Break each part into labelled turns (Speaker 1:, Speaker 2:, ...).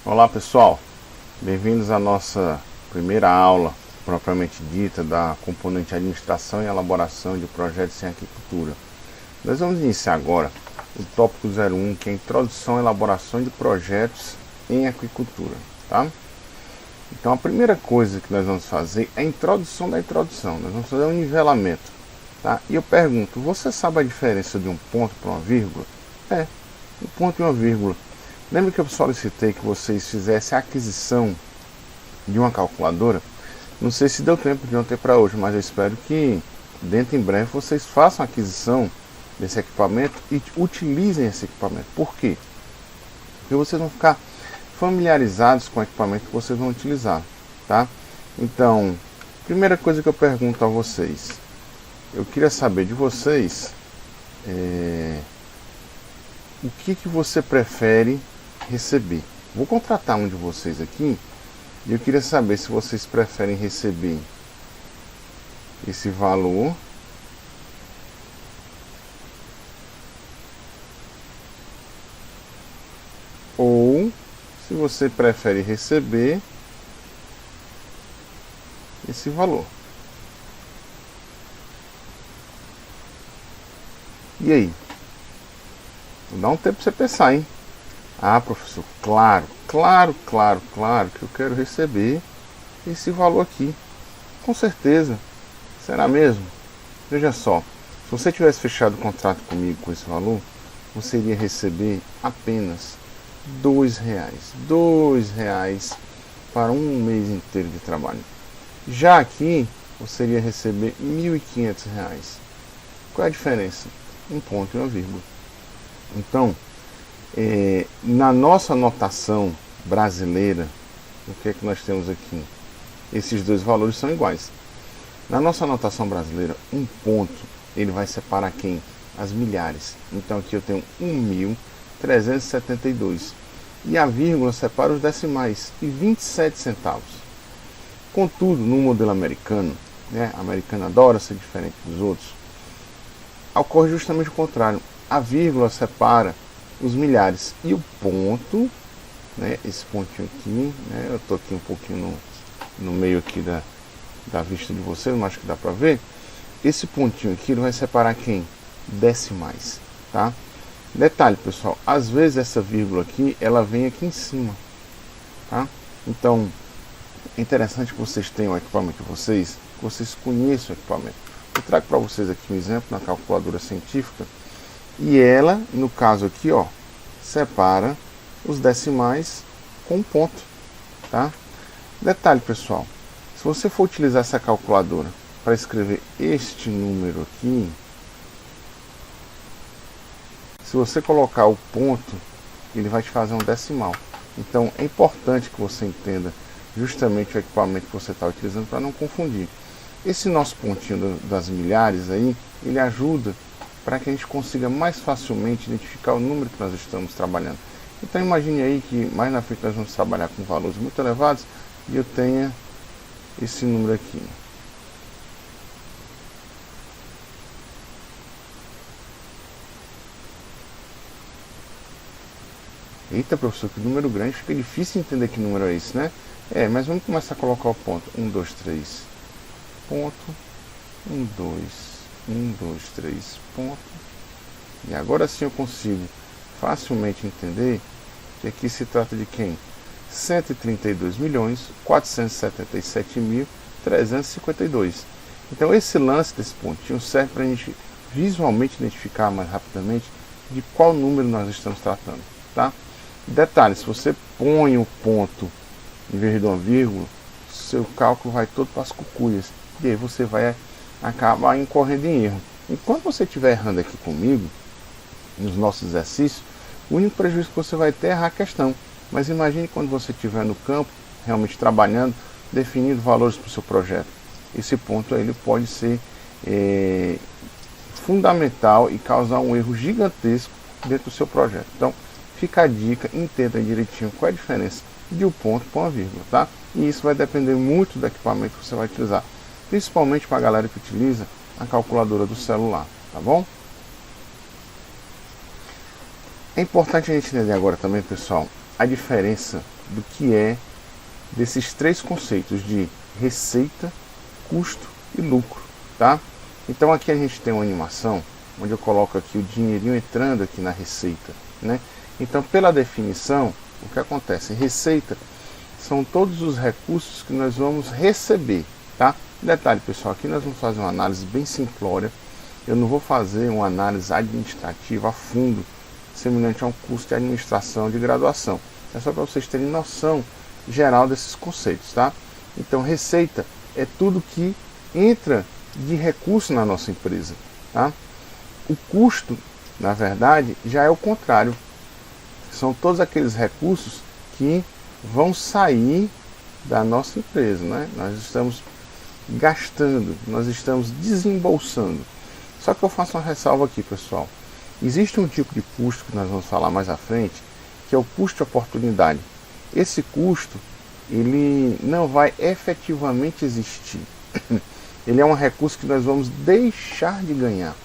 Speaker 1: Olá pessoal, bem-vindos à nossa primeira aula propriamente dita da componente administração e elaboração de projetos em aquicultura. Nós vamos iniciar agora o tópico 01, que é a introdução e elaboração de projetos em aquicultura, tá? Então a primeira coisa que nós vamos fazer é a introdução da introdução, nós vamos fazer um nivelamento, tá? E eu pergunto, você sabe a diferença de um ponto para uma vírgula? Um ponto e uma vírgula. Lembra que eu solicitei que vocês fizessem a aquisição de uma calculadora? Não sei se deu tempo de ontem para hoje, mas eu espero que dentro em breve vocês façam a aquisição desse equipamento e utilizem esse equipamento. Por quê? Porque vocês vão ficar familiarizados com o equipamento que vocês vão utilizar, tá? Então, primeira coisa que eu pergunto a vocês, eu queria saber de vocês o que você prefere receber. Vou contratar um de vocês aqui e eu queria saber se vocês preferem receber esse valor ou se você prefere receber esse valor. E aí? Vou dar um tempo para você pensar, hein? Ah, professor, claro que eu quero receber esse valor aqui. Com certeza. Será mesmo? Veja só, se você tivesse fechado o contrato comigo com esse valor, você iria receber apenas R$2. R$2 para um mês inteiro de trabalho. Já aqui, você iria receber R$1.500. Qual é a diferença? Um ponto e uma vírgula. Então, na nossa notação brasileira, o que é que nós temos aqui? Esses dois valores são iguais. Na nossa notação brasileira, um ponto, ele vai separar quem? As milhares. Então aqui eu tenho 1.372. E a vírgula separa os decimais, e 27 centavos. Contudo, no modelo americano, o americano adora ser diferente dos outros, ocorre justamente o contrário. A vírgula separa os milhares e o ponto, esse pontinho aqui, eu estou aqui um pouquinho no meio aqui da vista de vocês, mas acho que dá para ver. Esse pontinho aqui ele vai separar quem? Decimais, tá? Detalhe, pessoal, às vezes essa vírgula aqui, ela vem aqui em cima, tá? Então, é interessante que vocês tenham o equipamento de vocês, que vocês conheçam o equipamento. Eu trago para vocês aqui um exemplo na calculadora científica, e ela, no caso aqui, ó, separa os decimais com um ponto, tá? Detalhe, pessoal, se você for utilizar essa calculadora para escrever este número aqui, se você colocar o ponto, ele vai te fazer um decimal. Então é importante que você entenda justamente o equipamento que você está utilizando para não confundir. Esse nosso pontinho das milhares aí, ele ajuda para que a gente consiga mais facilmente identificar o número que nós estamos trabalhando. Então imagine aí que mais na frente nós vamos trabalhar com valores muito elevados e eu tenha esse número aqui. Eita, professor, que número grande, fica difícil entender que número é esse, né? Mas vamos começar a colocar o ponto. 1, 2, 3, ponto. 1, 2, 1, 2, 3, ponto. E agora sim eu consigo facilmente entender que aqui se trata de quem? 132.477.352. Então esse lance desse pontinho serve para a gente visualmente identificar mais rapidamente de qual número nós estamos tratando, tá? Detalhe, se você põe o ponto em vez de uma vírgula, seu cálculo vai todo para as cucuias. E aí você vai acabar incorrendo em erro. Enquanto você estiver errando aqui comigo, nos nossos exercícios, o único prejuízo que você vai ter é errar a questão. Mas imagine quando você estiver no campo, realmente trabalhando, definindo valores para o seu projeto. Esse ponto aí, ele pode ser fundamental e causar um erro gigantesco dentro do seu projeto. Então, fica a dica, entenda direitinho qual é a diferença de um ponto para uma vírgula, tá? E isso vai depender muito do equipamento que você vai utilizar, principalmente para a galera que utiliza a calculadora do celular, tá bom? É importante a gente entender agora também, pessoal, a diferença do que é desses três conceitos de receita, custo e lucro, tá? Então aqui a gente tem uma animação onde eu coloco aqui o dinheirinho entrando aqui na receita, né? Então, pela definição, o que acontece? Receita são todos os recursos que nós vamos receber, tá? Detalhe, pessoal, aqui nós vamos fazer uma análise bem simplória. Eu não vou fazer uma análise administrativa a fundo, semelhante a um curso de administração de graduação. É só para vocês terem noção geral desses conceitos, tá? Então, receita é tudo que entra de recurso na nossa empresa, tá? O custo, na verdade, já é o contrário. São todos aqueles recursos que vão sair da nossa empresa, né? Nós estamos gastando, nós estamos desembolsando. Só que eu faço uma ressalva aqui, pessoal. Existe um tipo de custo que nós vamos falar mais à frente, que é o custo de oportunidade. Esse custo, ele não vai efetivamente existir. Ele é um recurso que nós vamos deixar de ganhar.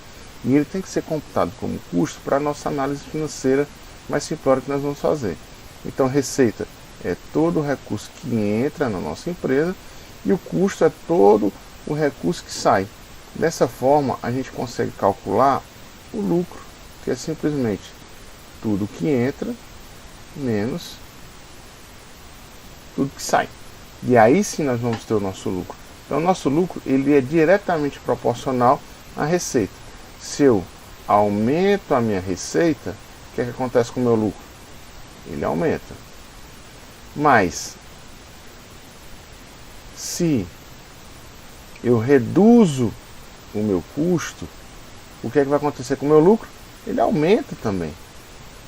Speaker 1: E ele tem que ser computado como custo para a nossa análise financeira mais simplória que nós vamos fazer. Então, receita é todo o recurso que entra na nossa empresa e o custo é todo o recurso que sai. Dessa forma, a gente consegue calcular o lucro, que é simplesmente tudo que entra menos tudo que sai. E aí sim nós vamos ter o nosso lucro. Então, o nosso lucro ele é diretamente proporcional à receita. Se eu aumento a minha receita, o que acontece com o meu lucro? Ele aumenta. Mas, se eu reduzo o meu custo, o que vai acontecer com o meu lucro? Ele aumenta também.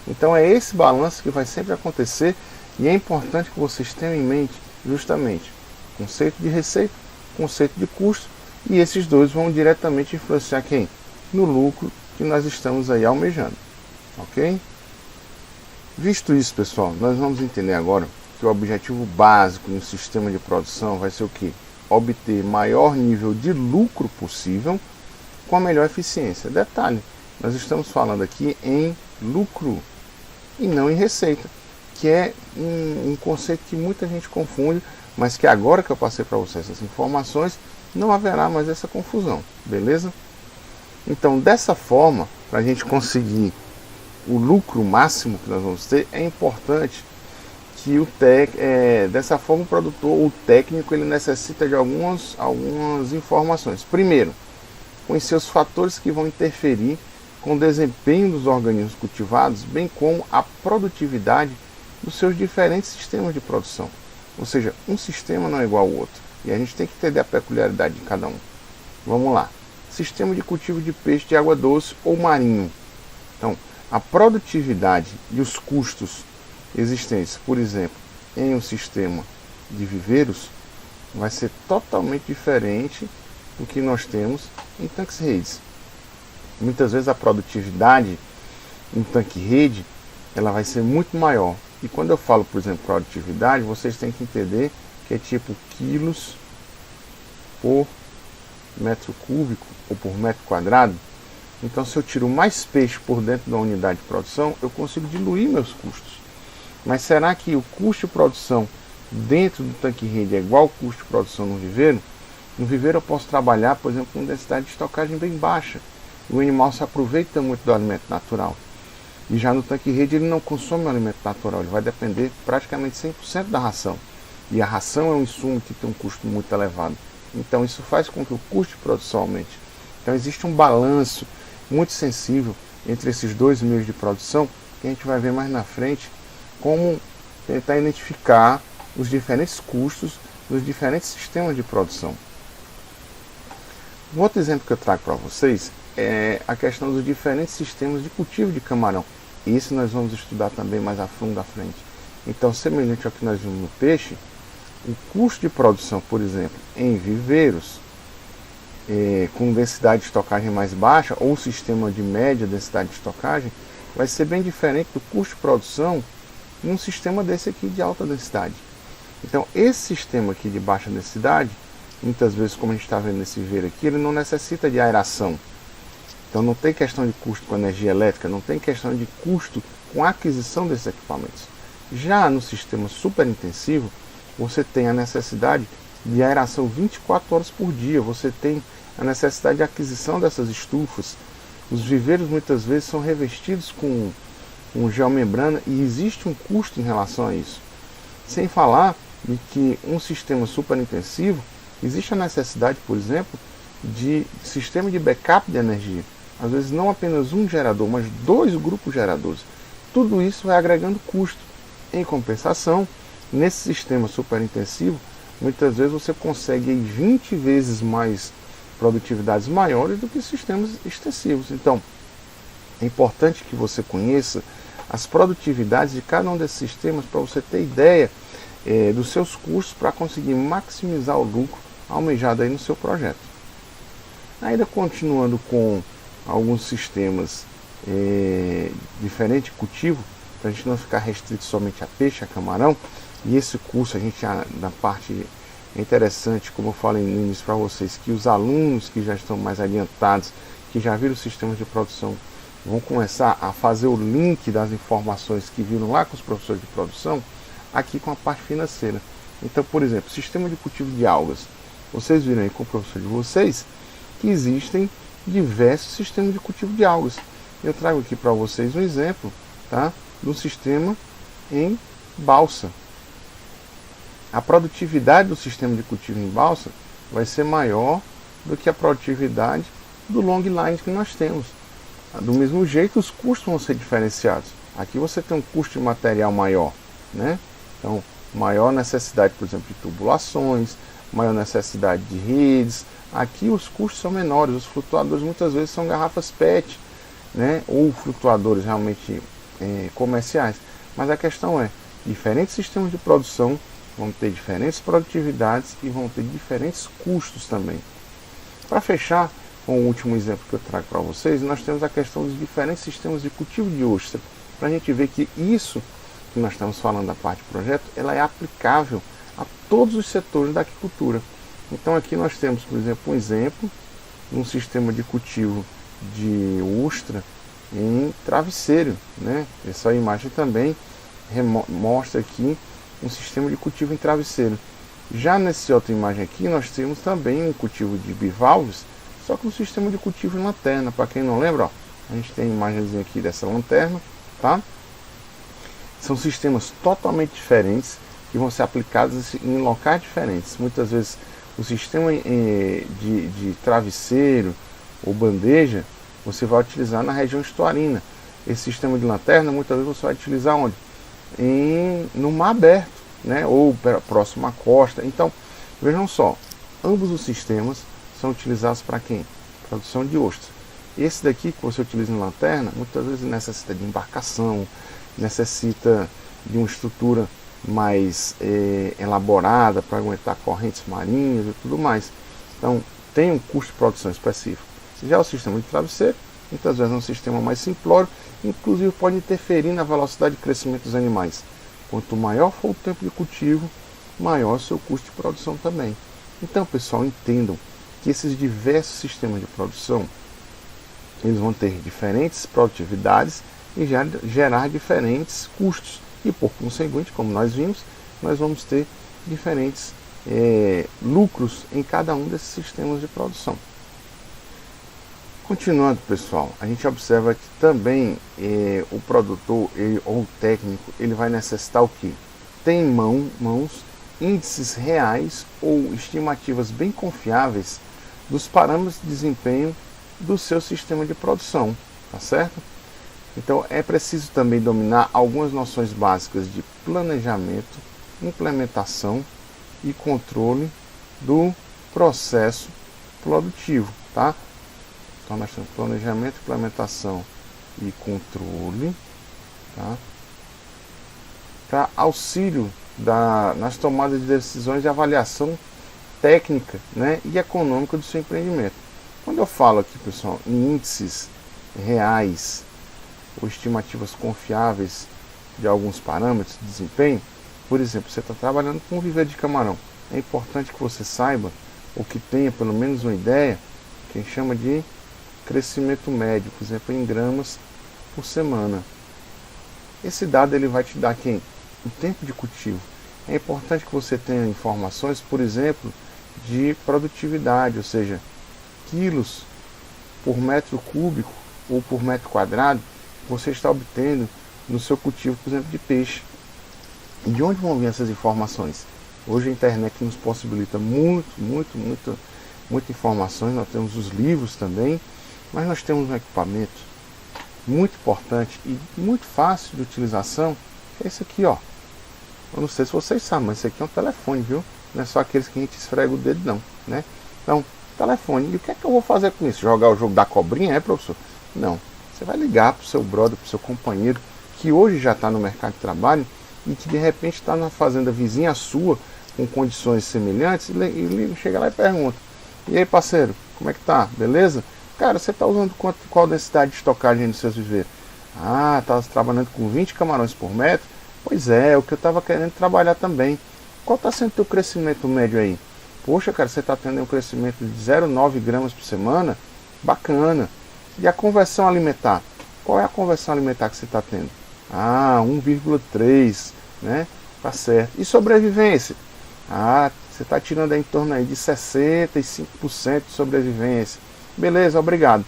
Speaker 1: Então é esse balanço que vai sempre acontecer e é importante que vocês tenham em mente justamente o conceito de receita, conceito de custo, e esses dois vão diretamente influenciar quem? No lucro que nós estamos aí almejando, ok? Visto isso, pessoal, nós vamos entender agora que o objetivo básico no sistema de produção vai ser o quê? Obter maior nível de lucro possível com a melhor eficiência. Detalhe, nós estamos falando aqui em lucro e não em receita, que é um conceito que muita gente confunde, mas que agora que eu passei para vocês essas informações, não haverá mais essa confusão, beleza? Então, dessa forma, para a gente conseguir o lucro máximo que nós vamos ter, é importante que dessa forma o produtor, o técnico, ele necessita de algumas informações. Primeiro, conhecer os fatores que vão interferir com o desempenho dos organismos cultivados, bem como a produtividade dos seus diferentes sistemas de produção. Ou seja, um sistema não é igual ao outro, e a gente tem que entender a peculiaridade de cada um. Vamos lá. Sistema de cultivo de peixe de água doce ou marinho. Então, a produtividade e os custos existentes, por exemplo, em um sistema de viveiros, vai ser totalmente diferente do que nós temos em tanques-redes. Muitas vezes a produtividade em tanque-rede ela vai ser muito maior. E quando eu falo, por exemplo, produtividade, vocês têm que entender que é tipo quilos por metro cúbico ou por metro quadrado. Então, se eu tiro mais peixe por dentro da unidade de produção, eu consigo diluir meus custos. Mas será que o custo de produção dentro do tanque-rede é igual ao custo de produção no viveiro? No viveiro eu posso trabalhar, por exemplo, com densidade de estocagem bem baixa. O animal se aproveita muito do alimento natural. E já no tanque-rede ele não consome o alimento natural, ele vai depender praticamente 100% da ração. E a ração é um insumo que tem um custo muito elevado. Então isso faz com que o custo de produção aumente. Então existe um balanço muito sensível entre esses dois meios de produção, que a gente vai ver mais na frente como tentar identificar os diferentes custos dos diferentes sistemas de produção. Um outro exemplo que eu trago para vocês é a questão dos diferentes sistemas de cultivo de camarão. Isso nós vamos estudar também mais a fundo à frente. Então, semelhante ao que nós vimos no peixe, o custo de produção, por exemplo, em viveiros, com densidade de estocagem mais baixa, ou sistema de média densidade de estocagem, vai ser bem diferente do custo de produção num sistema desse aqui de alta densidade. Então, esse sistema aqui de baixa densidade, muitas vezes, como a gente está vendo nesse viveiro aqui, ele não necessita de aeração. Então não tem questão de custo com energia elétrica, não tem questão de custo com a aquisição desses equipamentos. Já no sistema superintensivo, você tem a necessidade de aeração 24 horas por dia, você tem a necessidade de aquisição dessas estufas. Os viveiros muitas vezes são revestidos com geomembrana e existe um custo em relação a isso. Sem falar de que um sistema superintensivo, existe a necessidade, por exemplo, de sistema de backup de energia. Às vezes não apenas um gerador, mas 2 grupos geradores. Tudo isso vai agregando custo. Em compensação, nesse sistema superintensivo, muitas vezes você consegue 20 vezes mais produtividades maiores do que sistemas extensivos. Então, é importante que você conheça as produtividades de cada um desses sistemas para você ter ideia dos seus custos para conseguir maximizar o lucro almejado aí no seu projeto. Ainda continuando com alguns sistemas diferentes de cultivo, para a gente não ficar restrito somente a peixe, a camarão, e esse curso a gente na parte é interessante, como eu falei no início para vocês, que os alunos que já estão mais adiantados, que já viram sistemas de produção, vão começar a fazer o link das informações que viram lá com os professores de produção, aqui com a parte financeira. Então, por exemplo, sistema de cultivo de algas. Vocês viram aí com o professor de vocês que existem diversos sistemas de cultivo de algas. Eu trago aqui para vocês um exemplo, tá, do sistema em balsa. A produtividade do sistema de cultivo em balsa vai ser maior do que a produtividade do long line que nós temos. Do mesmo jeito, os custos vão ser diferenciados. Aqui você tem um custo de material maior, né? Então, maior necessidade, por exemplo, de tubulações, maior necessidade de redes. Aqui os custos são menores. Os flutuadores muitas vezes são garrafas PET, né? Ou flutuadores realmente comerciais. Mas a questão é, diferentes sistemas de produção vão ter diferentes produtividades e vão ter diferentes custos também. Para fechar com o último exemplo que eu trago para vocês, nós temos a questão dos diferentes sistemas de cultivo de ostra, para a gente ver que isso que nós estamos falando da parte do projeto, ela é aplicável a todos os setores da aquicultura. Então aqui nós temos, por exemplo, um exemplo de um sistema de cultivo de ostra em travesseiro, né? Essa imagem também mostra aqui um sistema de cultivo em travesseiro. Já nessa outra imagem aqui nós temos também um cultivo de bivalves, só que um sistema de cultivo em lanterna. Para quem não lembra, ó, a gente tem a imagenzinha aqui dessa lanterna, tá? São sistemas totalmente diferentes que vão ser aplicados em locais diferentes. Muitas vezes o sistema de travesseiro ou bandeja você vai utilizar na região estuarina. Esse sistema de lanterna muitas vezes você vai utilizar onde? No mar aberto, né? Ou próximo à costa. Então, vejam só, ambos os sistemas são utilizados para quem? Produção de ostra. Esse daqui que você utiliza em lanterna, muitas vezes necessita de embarcação, necessita de uma estrutura mais elaborada para aguentar correntes marinhas e tudo mais. Então, tem um custo de produção específico. Já o sistema de travesseiro, muitas vezes é um sistema mais simplório, inclusive pode interferir na velocidade de crescimento dos animais. Quanto maior for o tempo de cultivo, maior o seu custo de produção também. Então, pessoal, entendam que esses diversos sistemas de produção, eles vão ter diferentes produtividades e gerar diferentes custos. E por conseguinte, como nós vimos, nós vamos ter diferentes lucros em cada um desses sistemas de produção. Continuando, pessoal, a gente observa que também o produtor ou o técnico ele vai necessitar o quê? Ter em mãos índices reais ou estimativas bem confiáveis dos parâmetros de desempenho do seu sistema de produção, tá certo? Então é preciso também dominar algumas noções básicas de planejamento, implementação e controle do processo produtivo, tá? Então nós temos planejamento, implementação e controle, tá? Para auxílio nas tomadas de decisões de avaliação técnica, né, e econômica do seu empreendimento. Quando eu falo aqui, pessoal, em índices reais ou estimativas confiáveis de alguns parâmetros de desempenho, por exemplo, você está trabalhando com um viveiro de camarão. É importante que você saiba, ou que tenha pelo menos uma ideia, que a gente chama de crescimento médio, por exemplo, em gramas por semana. Esse dado ele vai te dar quem? o tempo de cultivo. É importante que você tenha informações, por exemplo, de produtividade, ou seja, quilos por metro cúbico ou por metro quadrado você está obtendo no seu cultivo, por exemplo, de peixe. E de onde vão vir essas informações? Hoje a internet nos possibilita muitas informações, nós temos os livros também, mas nós temos um equipamento muito importante e muito fácil de utilização, que é esse aqui, ó. Eu não sei se vocês sabem, mas esse aqui é um telefone, viu? Não é só aqueles que a gente esfrega o dedo, não, né? Então, telefone. E o que é que eu vou fazer com isso? Jogar o jogo da cobrinha, é, professor? Não. Você vai ligar para o seu brother, para o seu companheiro, que hoje já está no mercado de trabalho e que de repente está na fazenda vizinha sua, com condições semelhantes, e ele chega lá e pergunta: e aí, parceiro, como é que tá? Beleza? Cara, você está usando qual densidade de estocagem nos seus viveiros? Ah, tá trabalhando com 20 camarões por metro? Pois é o que eu estava querendo trabalhar também. Qual está sendo o teu crescimento médio aí? Poxa, cara, você está tendo um crescimento de 0,9 gramas por semana? Bacana. E a conversão alimentar? Qual é a conversão alimentar que você está tendo? Ah, 1,3, né? Tá certo. E sobrevivência? Ah, você está tirando aí em torno aí de 65% de sobrevivência. Beleza, obrigado.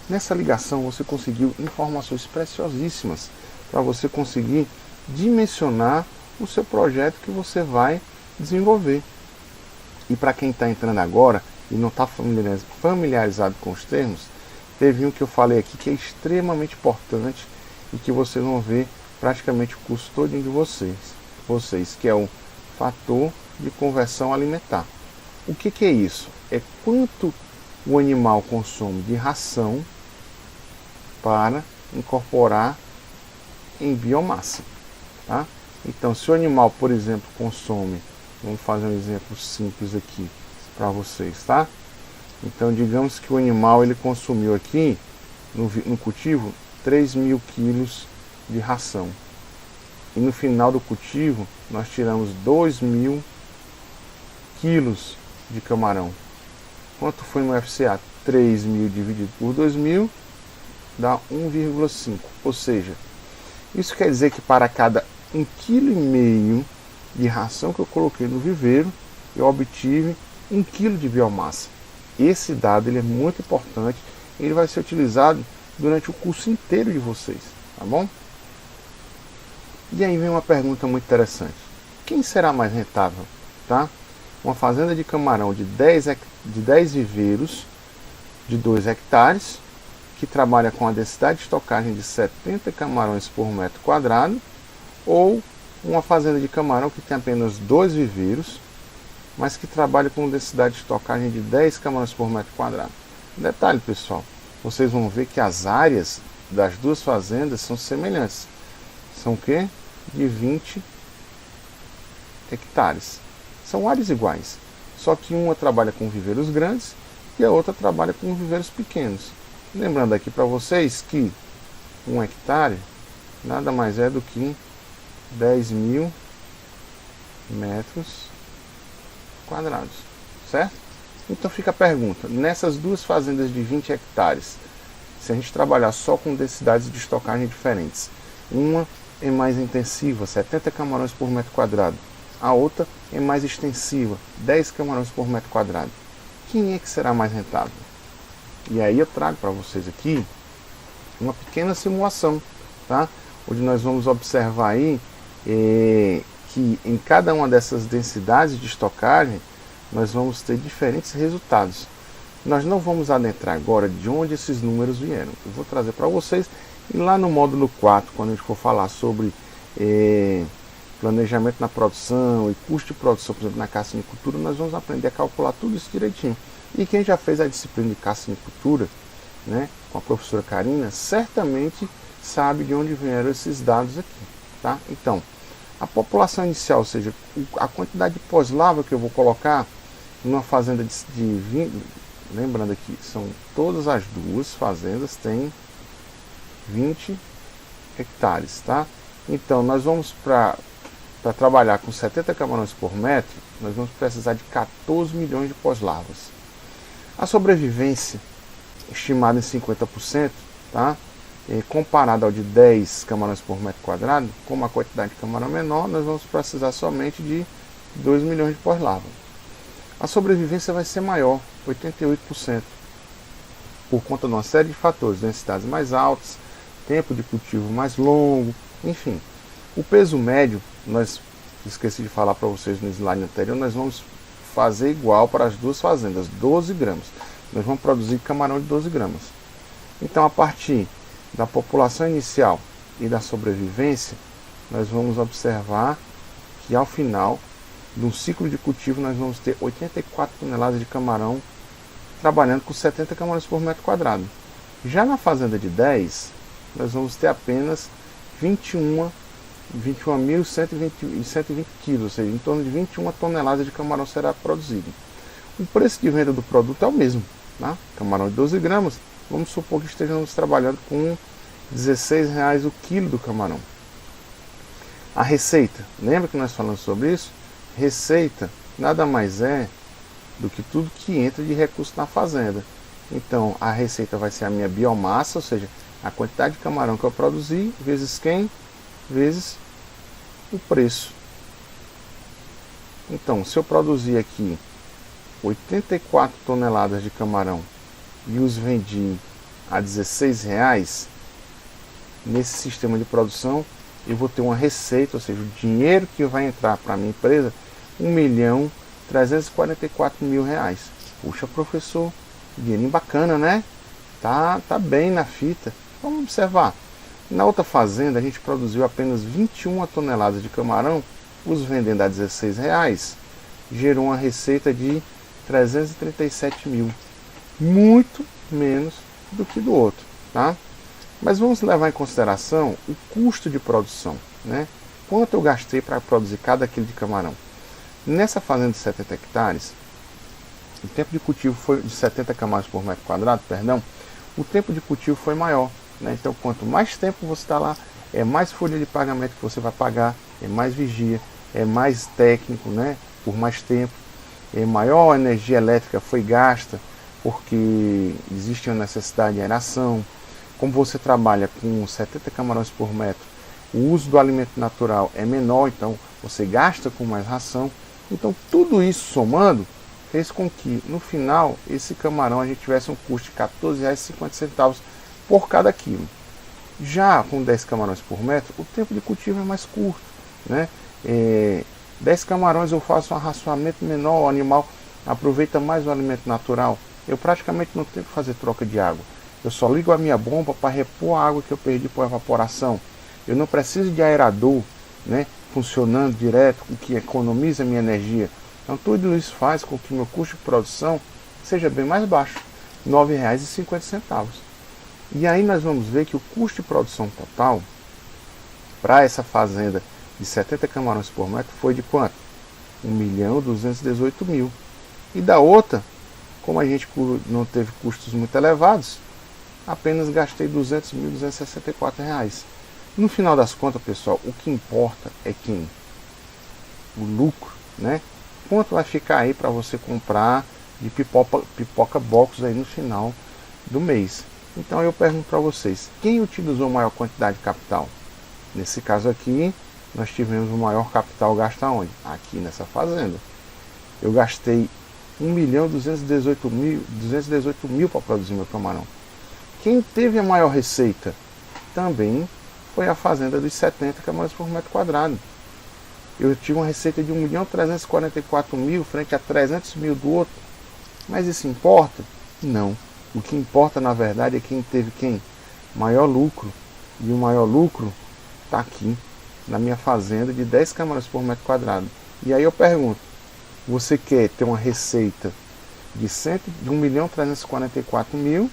Speaker 1: Nessa ligação você conseguiu informações preciosíssimas para você conseguir dimensionar o seu projeto que você vai desenvolver. E para quem está entrando agora e não está familiarizado com os termos, teve um que eu falei aqui que é extremamente importante e que vocês vão ver praticamente o curso todinho de vocês, que é o fator de conversão alimentar. O que é isso? É quanto o animal consome de ração para incorporar em biomassa, tá? Então, se o animal, por exemplo, consome, vamos fazer um exemplo simples aqui para vocês, tá? Então, digamos que o animal ele consumiu aqui no cultivo 3.000 quilos de ração. E no final do cultivo nós tiramos 2.000 quilos de camarão. Quanto foi no FCA? 3.000 dividido por 2.000 dá 1,5. Ou seja, isso quer dizer que para cada 1,5 kg de ração que eu coloquei no viveiro, eu obtive 1 kg de biomassa. Esse dado ele é muito importante, ele vai ser utilizado durante o curso inteiro de vocês, tá bom? E aí vem uma pergunta muito interessante: quem será mais rentável, tá? Uma fazenda de camarão de 10 viveiros de 2 hectares, que trabalha com a densidade de estocagem de 70 camarões por metro quadrado, ou uma fazenda de camarão que tem apenas 2 viveiros, mas que trabalha com densidade de estocagem de 10 camarões por metro quadrado. Detalhe, pessoal, vocês vão ver que as áreas das duas fazendas são semelhantes. São o quê? De 20 hectares. São áreas iguais, só que uma trabalha com viveiros grandes e a outra trabalha com viveiros pequenos. Lembrando aqui para vocês que 1 hectare nada mais é do que 10.000 metros quadrados, certo? Então fica a pergunta: nessas duas fazendas de 20 hectares, se a gente trabalhar só com densidades de estocagem diferentes, uma é mais intensiva, 70 camarões por metro quadrado, a outra é mais extensiva, 10 camarões por metro quadrado, quem é que será mais rentável? E aí eu trago para vocês aqui uma pequena simulação, tá? Onde nós vamos observar aí que em cada uma dessas densidades de estocagem nós vamos ter diferentes resultados. Nós não vamos adentrar agora de onde esses números vieram. Eu vou trazer para vocês, e lá no módulo 4, quando a gente for falar sobre planejamento na produção e custo de produção, por exemplo, na carcinicultura, nós vamos aprender a calcular tudo isso direitinho. E quem já fez a disciplina de carcinicultura, né, com a professora Karina, certamente sabe de onde vieram esses dados aqui, tá? Então, a população inicial, ou seja, a quantidade de pós-lavra que eu vou colocar numa fazenda de 20, lembrando aqui, são todas as duas fazendas têm 20 hectares, tá? Então, nós vamos para trabalhar com 70 camarões por metro, nós vamos precisar de 14 milhões de pós-larvas. A sobrevivência, estimada em 50%, tá? comparado ao de 10 camarões por metro quadrado, como a quantidade de camarão é menor, nós vamos precisar somente de 2 milhões de pós-larva. A sobrevivência vai ser maior, 88%, por conta de uma série de fatores, densidades mais altas, tempo de cultivo mais longo, enfim. O peso médio, nós esqueci de falar para vocês no slide anterior, nós vamos fazer igual para as duas fazendas, 12 gramas. Nós vamos produzir camarão de 12 gramas. Então, a partir da população inicial e da sobrevivência, nós vamos observar que ao final de um ciclo de cultivo nós vamos ter 84 toneladas de camarão trabalhando com 70 camarões por metro quadrado. Já na fazenda de 10, nós vamos ter apenas 21.120 quilos, ou seja, em torno de 21 toneladas de camarão será produzido. O preço de venda do produto é o mesmo, né? Camarão de 12 gramas, vamos supor que estejamos trabalhando com R$16 o quilo do camarão. A receita, lembra que nós falamos sobre isso? Receita nada mais é do que tudo que entra de recurso na fazenda. Então a receita vai ser a minha biomassa, ou seja, a quantidade de camarão que eu produzi, vezes quem, vezes o preço. Então, se eu produzir aqui 84 toneladas de camarão e os vendi a R$16, nesse sistema de produção eu vou ter uma receita, ou seja, o dinheiro que vai entrar para a minha empresa, R$1.344.000. Puxa, professor, dinheirinho bacana, né? Tá bem na fita. Vamos observar. Na outra fazenda a gente produziu apenas 21 toneladas de camarão, os vendendo a R$16, gerou uma receita de 337 mil. Muito menos do que do outro, tá? Mas vamos levar em consideração o custo de produção, né? Quanto eu gastei para produzir cada quilo de camarão? Nessa fazenda de 70 hectares, o tempo de cultivo foi de 70 camarões por metro quadrado, perdão, o tempo de cultivo foi maior, né? Então, quanto mais tempo você está lá, é mais folha de pagamento que você vai pagar, é mais vigia, é mais técnico, né? Por mais tempo, é maior energia elétrica foi gasta, porque existe uma necessidade de aeração. Como você trabalha com 70 camarões por metro, o uso do alimento natural é menor, então você gasta com mais ração. Então tudo isso somando fez com que no final esse camarão a gente tivesse um custo de R$14,50 por cada quilo. Já com 10 camarões por metro, o tempo de cultivo é mais curto, né? 10 camarões eu faço um arraçoamento menor, o animal aproveita mais o alimento natural. Eu praticamente não tenho que fazer troca de água. Eu só ligo a minha bomba para repor a água que eu perdi por evaporação. Eu não preciso de aerador, né, funcionando direto, o que economiza a minha energia. Então tudo isso faz com que o meu custo de produção seja bem mais baixo, R$ 9,50. E aí nós vamos ver que o custo de produção total para essa fazenda de 70 camarões por metro foi de quanto? R$1.218.000. E da outra, como a gente não teve custos muito elevados, apenas gastei R$200.264. No final das contas, pessoal, o que importa é quem? O lucro, né? Quanto vai ficar aí para você comprar de pipoca box aí no final do mês? Então eu pergunto para vocês, quem utilizou maior quantidade de capital? Nesse caso aqui, nós tivemos o maior capital gasto aonde? Aqui nessa fazenda. Eu gastei R$1.218.000 para produzir meu camarão. Quem teve a maior receita também foi a fazenda dos 70 camarões por metro quadrado. Eu tive uma receita de R$1.344.000 frente a R$300.000 do outro. Mas isso importa? Não. O que importa na verdade é quem teve maior lucro. E o maior lucro está aqui na minha fazenda de 10 camarões por metro quadrado. E aí eu pergunto, você quer ter uma receita de R$1.344.000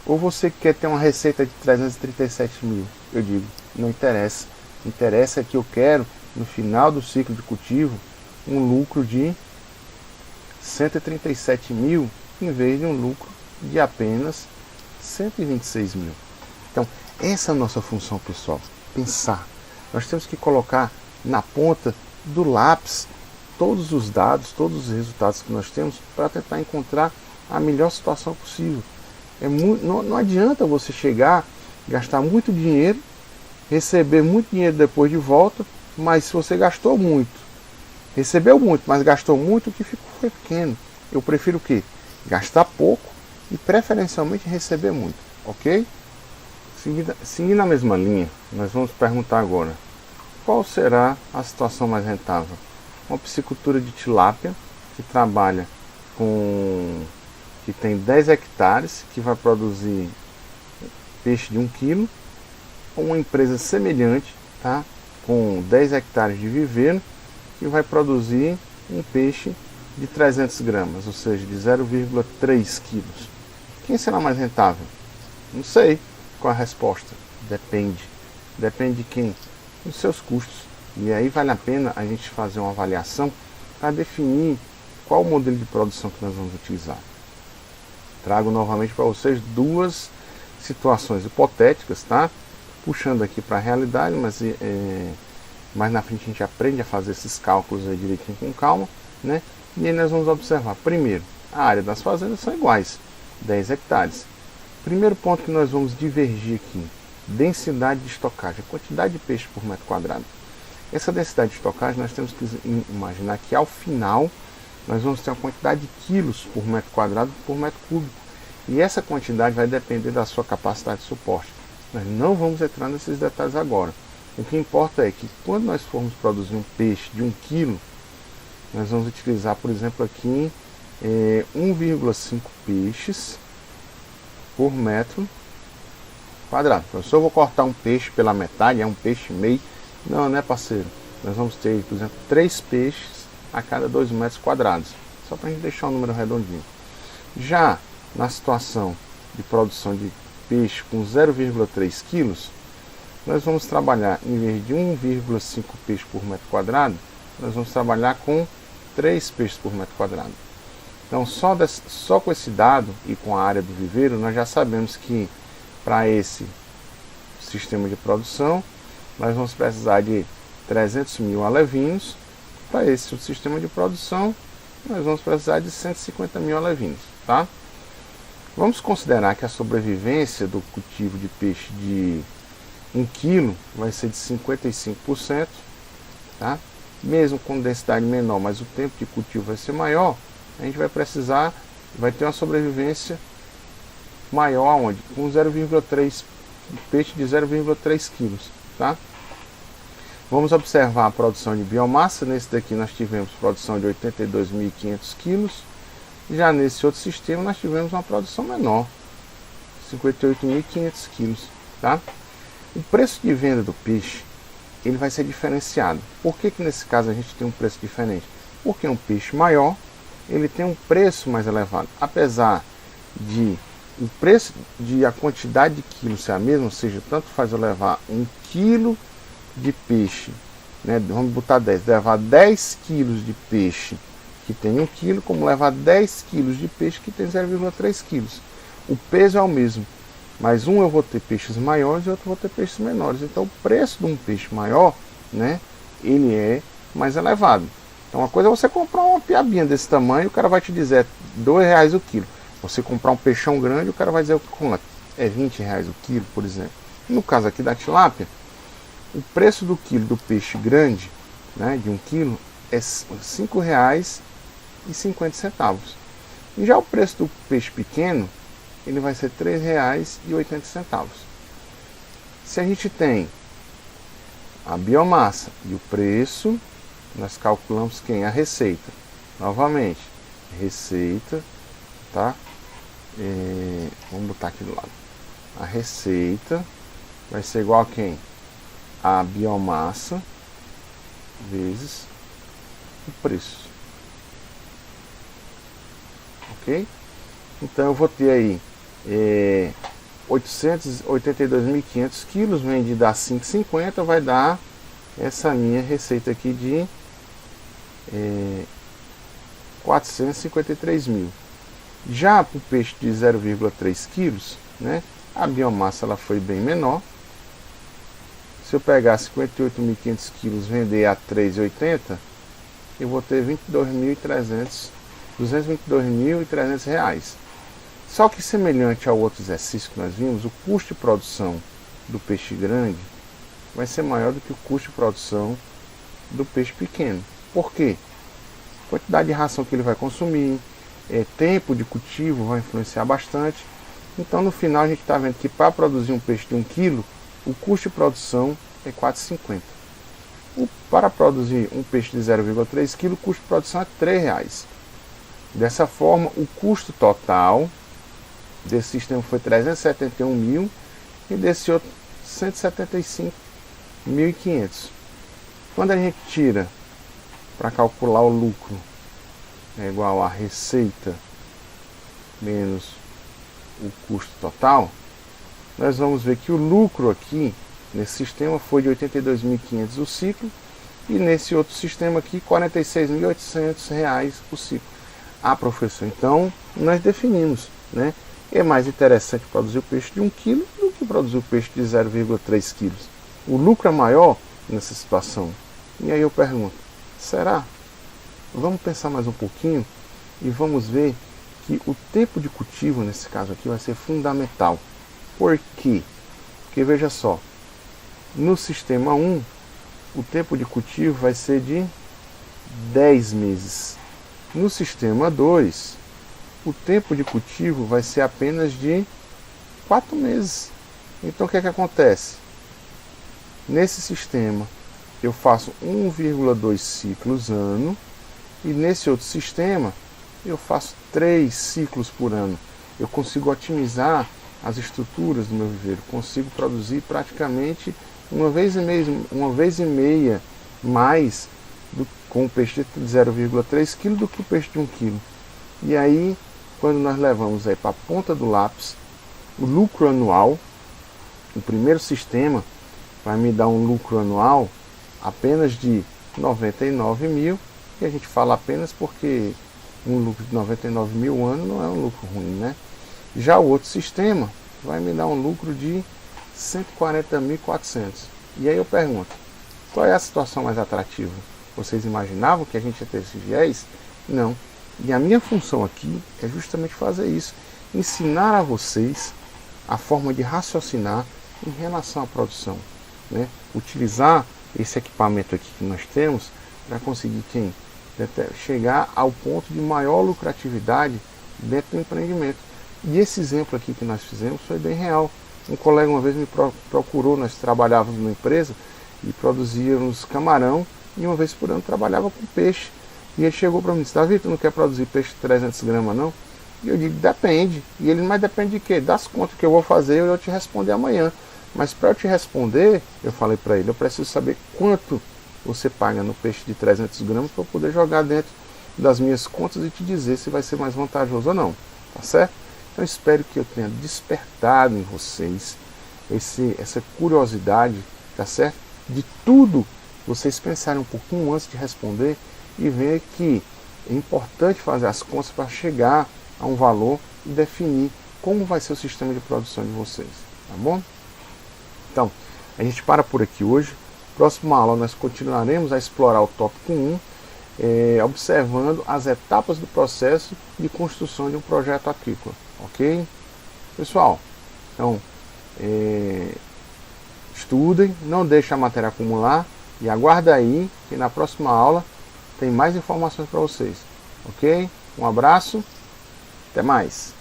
Speaker 1: ou você quer ter uma receita de R$337.000? Eu digo, não interessa. Interessa é que eu quero, no final do ciclo de cultivo, um lucro de R$137.000 em vez de um lucro de apenas R$126.000. Então, essa é a nossa função, pessoal. Pensar. Nós temos que colocar na ponta do lápis todos os dados, todos os resultados que nós temos para tentar encontrar a melhor situação possível. Não adianta você chegar gastar muito dinheiro, receber muito dinheiro depois de volta, mas se você gastou muito, recebeu muito, mas gastou muito, o que ficou foi pequeno. Eu prefiro o quê? Gastar pouco e preferencialmente receber muito, ok? Seguindo a mesma linha, nós vamos perguntar agora, qual será a situação mais rentável? Uma piscicultura de tilápia, que trabalha que tem 10 hectares, que vai produzir peixe de 1 kg, ou uma empresa semelhante, tá? Com 10 hectares de viveiro, que vai produzir um peixe de 300 gramas, ou seja, de 0,3 quilos. Quem será mais rentável? Não sei qual a resposta. Depende. Depende de quem? Dos seus custos. E aí vale a pena a gente fazer uma avaliação para definir qual o modelo de produção que nós vamos utilizar. Trago novamente para vocês duas situações hipotéticas, tá? Puxando aqui para a realidade, mas mais na frente a gente aprende a fazer esses cálculos aí direitinho com calma, né? E aí nós vamos observar, primeiro, a área das fazendas são iguais, 10 hectares. Primeiro ponto que nós vamos divergir aqui, densidade de estocagem, a quantidade de peixe por metro quadrado. Essa densidade de estocagem nós temos que imaginar que ao final nós vamos ter uma quantidade de quilos por metro quadrado por metro cúbico. E essa quantidade vai depender da sua capacidade de suporte. Nós não vamos entrar nesses detalhes agora. O que importa é que quando nós formos produzir um peixe de 1 kg, nós vamos utilizar, por exemplo, aqui 1,5 peixes por metro quadrado. Então, se eu vou cortar um peixe pela metade, é um peixe meio. Não, né, parceiro? Nós vamos ter, por exemplo, 3 peixes a cada 2 metros quadrados. Só para a gente deixar o número redondinho. Já na situação de produção de peixe com 0,3 quilos, nós vamos trabalhar, em vez de 1,5 peixes por metro quadrado, nós vamos trabalhar com 3 peixes por metro quadrado. Então, só com esse dado e com a área do viveiro, nós já sabemos que para esse sistema de produção, nós vamos precisar de 300 mil alevinos. Para esse sistema de produção, nós vamos precisar de 150 mil alevinos, tá? Vamos considerar que a sobrevivência do cultivo de peixe de 1 kg vai ser de 55%, tá? Mesmo com densidade menor, mas o tempo de cultivo vai ser maior, a gente vai ter uma sobrevivência maior onde? Com 0,3 peixe de 0,3 kg, tá? Vamos observar a produção de biomassa. Nesse daqui nós tivemos produção de 82.500 kg. Já nesse outro sistema nós tivemos uma produção menor, 58.500 kg, tá? O preço de venda do peixe, ele vai ser diferenciado. Por que nesse caso a gente tem um preço diferente? Porque um peixe maior, ele tem um preço mais elevado. Apesar de o preço de a quantidade de quilos ser a mesma, ou seja, tanto faz eu levar 1 quilo de peixe, né, vamos botar 10, levar 10 quilos de peixe que tem 1 quilo, como levar 10 quilos de peixe que tem 0,3 quilos. O peso é o mesmo, mas eu vou ter peixes maiores e outro vou ter peixes menores. Então o preço de um peixe maior, né, ele é mais elevado. Então uma coisa é você comprar uma piabinha desse tamanho, o cara vai te dizer R$2 o quilo. Você comprar um peixão grande, o cara vai dizer quanto? É R$20 o quilo, por exemplo. No caso aqui da tilápia, o preço do quilo do peixe grande, né, de 1 quilo, é R$5,50. E já o preço do peixe pequeno, ele vai ser R$3,80. Se a gente tem a biomassa e o preço, nós calculamos quem? A receita. Novamente, receita, tá? Vamos botar aqui do lado. A receita vai ser igual a quem? A biomassa vezes o preço. Ok? Então eu vou ter aí 882.500 quilos vendido a 5,50, vai dar essa minha receita aqui de 453 mil. Já para o peixe de 0,3 quilos, né, a biomassa ela foi bem menor. Se eu pegar 58.500 quilos e vender a 3,80, eu vou ter 222.300 reais. Só que semelhante ao outro exercício que nós vimos, o custo de produção do peixe grande vai ser maior do que o custo de produção do peixe pequeno. Por quê? Quantidade de ração que ele vai consumir, tempo de cultivo vai influenciar bastante. Então no final a gente está vendo que para produzir um peixe de 1 kg, o custo de produção é R$ 4,50. Para produzir um peixe de 0,3 kg, o custo de produção é R$ 3,00. Dessa forma, o custo total desse sistema foi 371 mil e desse outro 175.500. Quando a gente tira para calcular o lucro, é igual a receita menos o custo total, nós vamos ver que o lucro aqui nesse sistema foi de 82.500 o ciclo e nesse outro sistema aqui R$ 46.800 o ciclo. Ah, professor, então nós definimos, né? É mais interessante produzir o peixe de 1 kg do que produzir o peixe de 0,3 kg. O lucro é maior nessa situação. E aí eu pergunto, será? Vamos pensar mais um pouquinho e vamos ver que o tempo de cultivo nesse caso aqui vai ser fundamental. Por quê? Porque veja só, no sistema 1, o tempo de cultivo vai ser de 10 meses. No sistema 2, o tempo de cultivo vai ser apenas de 4 meses. Então o que é que acontece? Nesse sistema eu faço 1,2 ciclos ano e nesse outro sistema eu faço 3 ciclos por ano. Eu consigo otimizar as estruturas do meu viveiro, consigo produzir praticamente uma vez e meia mais com o peixe de 0,3 kg do que o peixe de 1 kg. E aí, quando nós levamos aí para a ponta do lápis, o lucro anual, o primeiro sistema vai me dar um lucro anual apenas de 99 mil, e a gente fala apenas porque um lucro de 99 mil ano não é um lucro ruim, né? Já o outro sistema vai me dar um lucro de 140.400. E aí eu pergunto, qual é a situação mais atrativa? Vocês imaginavam que a gente ia ter esse viés? Não. E a minha função aqui é justamente fazer isso, ensinar a vocês a forma de raciocinar em relação à produção, né? Utilizar esse equipamento aqui que nós temos para conseguir chegar ao ponto de maior lucratividade dentro do empreendimento. E esse exemplo aqui que nós fizemos foi bem real. Um colega uma vez me procurou, nós trabalhávamos numa empresa e produzíamos camarão e uma vez por ano trabalhava com peixe. E ele chegou para mim e disse, Davi, tu não quer produzir peixe de 300 gramas não? E eu digo, depende. E ele, mas depende de quê? Das contas que eu vou fazer eu te responder amanhã. Mas para eu te responder, eu falei para ele, eu preciso saber quanto você paga no peixe de 300 gramas para eu poder jogar dentro das minhas contas e te dizer se vai ser mais vantajoso ou não. Tá certo? Então espero que eu tenha despertado em vocês essa curiosidade, tá certo? De tudo vocês pensarem um pouquinho antes de responder e ver que é importante fazer as contas para chegar a um valor e definir como vai ser o sistema de produção de vocês, tá bom? Então, a gente para por aqui hoje. Próxima aula nós continuaremos a explorar o tópico 1, observando as etapas do processo de construção de um projeto agrícola, ok? Pessoal, então, estudem, não deixem a matéria acumular e aguarda aí que na próxima aula tem mais informações para vocês, ok? Um abraço, até mais!